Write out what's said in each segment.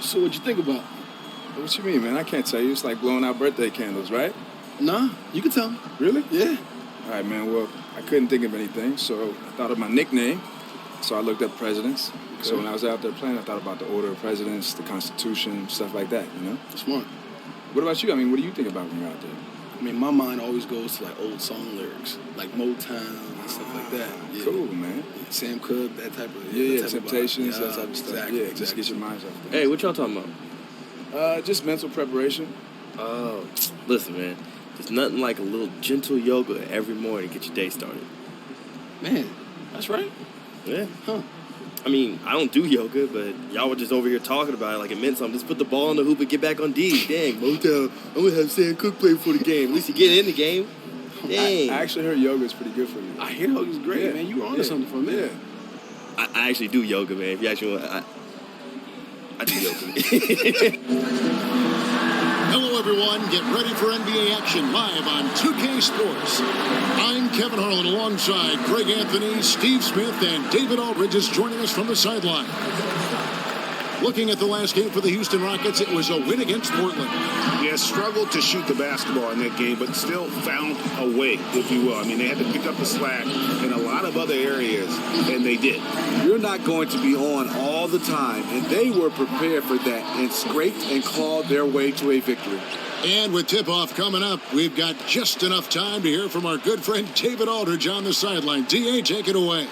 So what'd you think about it? What you mean, man? I can't tell you. It's like blowing out birthday candles, right? Nah, you can tell me. Really? Yeah. All right, man. Well, I couldn't think of anything, so I thought of my nickname. So I looked up presidents. Okay. So when I was out there playing, I thought about the order of presidents, the Constitution, stuff like that, you know? Smart. What about you? I mean, what do you think about when you're out there? I mean, my mind always goes to, like, old song lyrics, like Motown and stuff like that. Yeah. Cool, man. Yeah, Sam Cooke, that type of... Yeah, Temptations, that type of stuff. Exactly. Yeah, just get your minds off things. Hey, what y'all talking about? Just mental preparation. Oh, listen, man. There's nothing like a little gentle yoga every morning to get your day started. Man, that's right. Yeah. Huh. I mean, I don't do yoga, but y'all were just over here talking about it like it meant something. Just put the ball in the hoop and get back on D. Dang, Motown, I'm going to have Sam Cooke play for the game. At least you get in the game. Dang. I actually heard yoga is pretty good for you. I hear yoga's great, man. You were onto something for a minute. I actually do yoga, man. If you actually want, I do yoga. Hello, everyone. Get ready for NBA action live on 2K Sports. I'm Kevin Harlan alongside Greg Anthony, Steve Smith, and David Aldridge is joining us from the sideline. Looking at the last game for the Houston Rockets, it was a win against Portland. Yeah, struggled to shoot the basketball in that game, but still found a way, if you will. I mean, they had to pick up the slack in a lot of other areas, and they did. You're not going to be on all the time, and they were prepared for that and scraped and clawed their way to a victory. And with tip-off coming up, we've got just enough time to hear from our good friend David Aldridge on the sideline. D.A., take it away.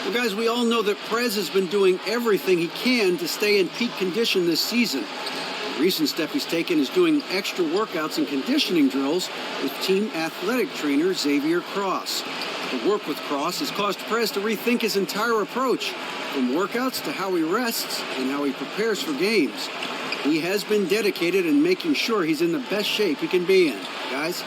Well, guys, we all know that Prez has been doing everything he can to stay in peak condition this season. The recent step he's taken is doing extra workouts and conditioning drills with team athletic trainer Xavier Cross. The work with Cross has caused Prez to rethink his entire approach, from workouts to how he rests and how he prepares for games. He has been dedicated in making sure he's in the best shape he can be in. Guys?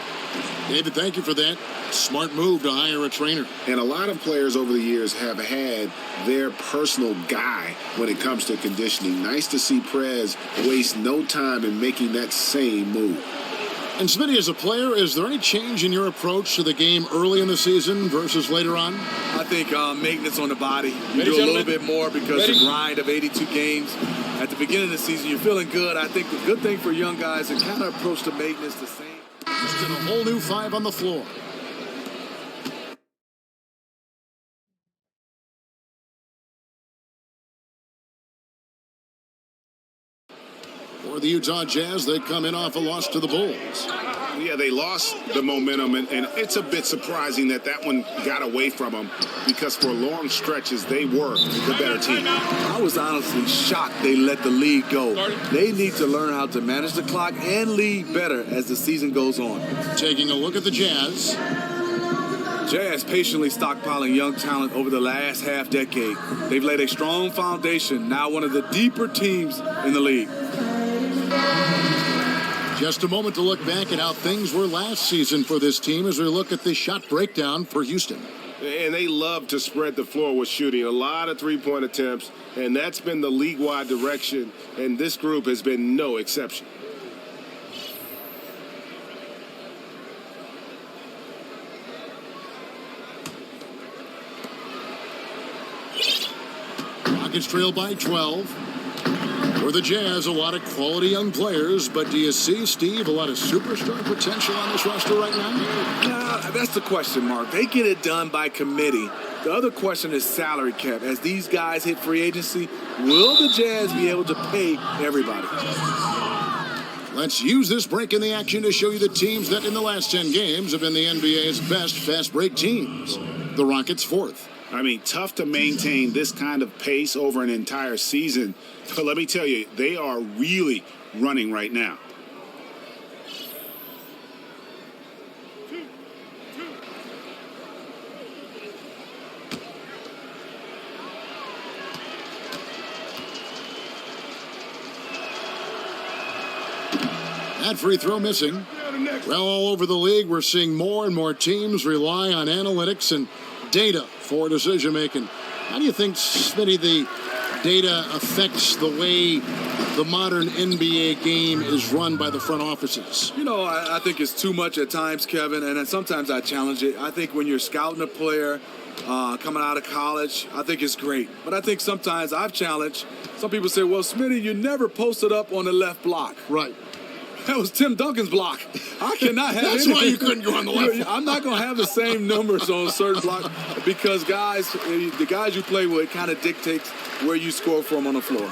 David, thank you for that. Smart move to hire a trainer. And a lot of players over the years have had their personal guy when it comes to conditioning. Nice to see Prez waste no time in making that same move. And Smitty, as a player, is there any change in your approach to the game early in the season versus later on? I think maintenance on the body. You do a little bit more because the grind of 82 games. At the beginning of the season, you're feeling good. I think the good thing for young guys is kind of approach the maintenance the same. Just in a whole new five on the floor. For the Utah Jazz, they come in off a loss to the Bulls. Yeah, they lost the momentum, and it's a bit surprising that one got away from them because for long stretches, they were the better team. I was honestly shocked they let the lead go. They need to learn how to manage the clock and lead better as the season goes on. Taking a look at the Jazz. Jazz patiently stockpiling young talent over the last half-decade. They've laid a strong foundation, now one of the deeper teams in the league. Just a moment to look back at how things were last season for this team as we look at the shot breakdown for Houston. And they love to spread the floor with shooting. A lot of three-point attempts, and that's been the league-wide direction, and this group has been no exception. Rockets trail by 12. For the Jazz, a lot of quality young players, but do you see, Steve, a lot of superstar potential on this roster right now? That's the question, Mark. They get it done by committee. The other question is salary cap. As these guys hit free agency, will the Jazz be able to pay everybody? Let's use this break in the action to show you the teams that in the last 10 games have been the NBA's best fast break teams. The Rockets fourth. I mean, tough to maintain this kind of pace over an entire season. But let me tell you, they are really running right now. That free throw missing. Well, all over the league, we're seeing more and more teams rely on analytics and data for decision making. How do you think, Smitty, the data affects the way the modern NBA game is run by the front offices? You know, I think it's too much at times, Kevin, and then sometimes I challenge it. I think when you're scouting a player, coming out of college. I think it's great. But I think sometimes I've challenged. Some people say, well, Smitty, you never posted up on the left block. Right. That was Tim Duncan's block. I cannot have That's anything. why you couldn't go on the left. I'm not going to have the same numbers on certain blocks because the guys you play with kind of dictates where you score from on the floor.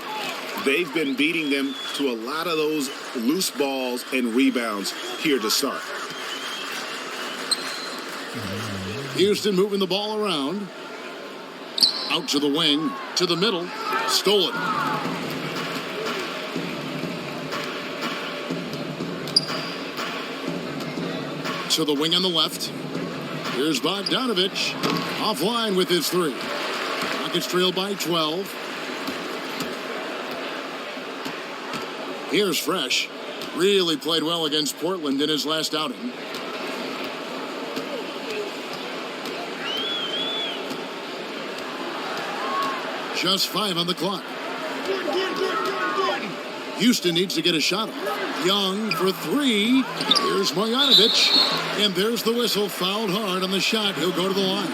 They've been beating them to a lot of those loose balls and rebounds here to start. Houston moving the ball around. Out to the wing, to the middle. Stolen. To the wing on the left. Here's Bogdanovich. Offline with his three. Rockets trail by 12. Here's Fresh. Really played well against Portland in his last outing. Just 5 on the clock. Houston needs to get a shot off. Young for 3. Here's Marjanovic. And there's the whistle. Fouled hard on the shot. He'll go to the line.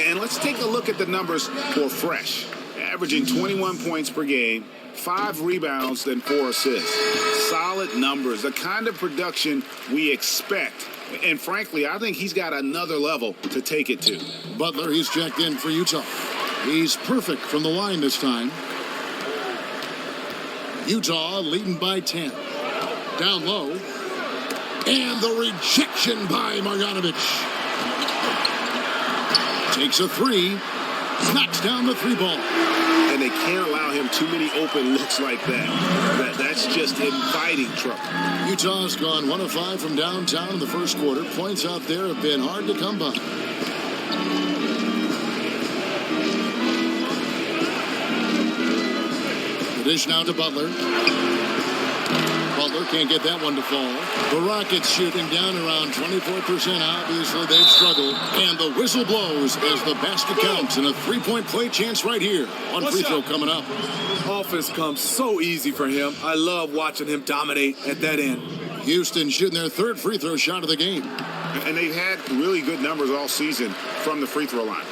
And let's take a look at the numbers for Fresh. Averaging 21 points per game, 5 rebounds, then 4 assists. Solid numbers, the kind of production we expect. And frankly, I think he's got another level to take it to. Butler, he's checked in for Utah. He's perfect from the line this time. Utah leading by 10. Down low. And the rejection by Marjanovic. Takes a 3. Knocks down the 3 ball. And they can't allow him too many open looks like that. That's just inviting trouble. Utah's gone 1 of 5 from downtown in the first quarter. Points out there have been hard to come by. The dish now to Butler. Butler can't get that one to fall. The Rockets shooting down around 24%. Obviously, they've struggled. And the whistle blows as the basket counts. And a 3-point play chance right here. One free throw coming up. Offense comes so easy for him. I love watching him dominate at that end. Houston shooting their 3rd free throw shot of the game. And they've had really good numbers all season from the free throw line.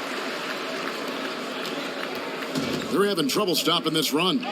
They're having trouble stopping this run.